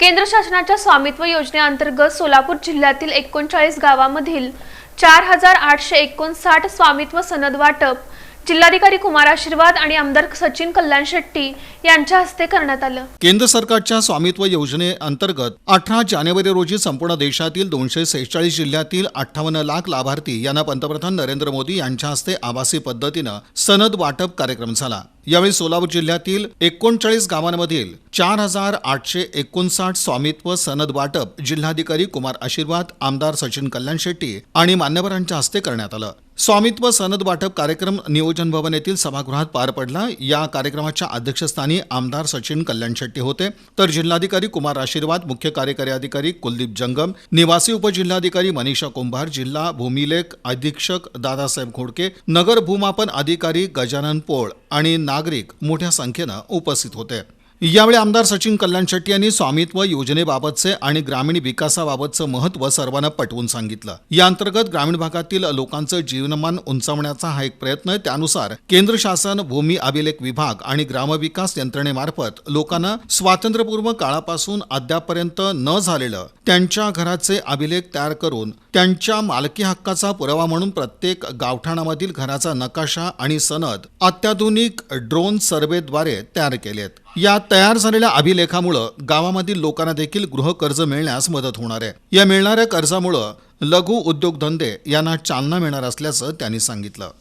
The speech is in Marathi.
केंद्र शासनाच्या स्वामित्व योजनेअंतर्गत सोलापूर जिल्ह्यातील 39 गावांमधील 4859 स्वामित्व सनद वाटप जिल्हाधिकारी कुमार आशीर्वाद आणि आमदार सचिन कल्याण शेट्टी यांच्या हस्ते करण्यात आलं। केंद्र सरकारच्या स्वामित्व योजनेअंतर्गत 18 जानेवारी रोजी संपूर्ण देशातील 246 जिल्ह्यातील 58 लाख लाभार्थी यांना पंतप्रधान नरेंद्र मोदी यांच्या हस्ते आभासी पद्धतीनं सनद वाटप कार्यक्रम झाला। यावेळी सोलापूर जिल्ह्यातील 39 गावांमधील 4859 स्वामित्व सनद वाटप जिल्हाधिकारी कुमार आशीर्वाद, आमदार सचिन कल्याण शेट्टी आणि मान्यवरांच्या हस्ते करण्यात आलं। स्वामित्व सनद वाटप कार्यक्रम नियोजन भवन येथील सभागृहात पार पडला। या कार्यक्रमाच्या अध्यक्षस्थानी आमदार सचिन कल्याण शेट्टी होते, तर जिल्हाधिकारी कुमार आशीर्वाद, मुख्य कार्यकारी अधिकारी कुलदीप जंगम, निवासी उपजिल्हाधिकारी मनीषा कुंभार, जिल्हा भूमिलेख अधीक्षक दादासाहेब घोडके, नगर भूमापन अधिकारी गजानन पोळ आणि नागरिक मोठ्या संख्येनं उपस्थित होते। यावेळी आमदार सचिन कल्याण शेट्टी यांनी स्वामित्व योजनेबाबतचे आणि ग्रामीण विकासाबाबतचं महत्त्व सर्वांना पटवून सांगितलं। या अंतर्गत ग्रामीण भागातील लोकांचं जीवनमान उंचावण्याचा हा एक प्रयत्न आहे। त्यानुसार केंद्र शासन, भूमी अभिलेख विभाग आणि ग्रामविकास यंत्रणेमार्फत लोकांना स्वातंत्र्यपूर्व काळापासून अद्यापर्यंत न झालेलं त्यांच्या घराचे अभिलेख तयार करून त्यांच्या मालकी हक्काचा पुरावा म्हणून प्रत्येक गावठाणामधील घराचा नकाशा आणि सनद अत्याधुनिक ड्रोन सर्व्हेद्वारे तयार केलेत। या तयार झालेल्या अभिलेखामुळे गावामधील लोकांना देखील गृहकर्ज मिळण्यास मदत होणार आहे। या मिळणाऱ्या कर्जामुळे लघु उद्योगधंदे यांना चालना मिळणार असल्याचं त्यांनी सांगितलं।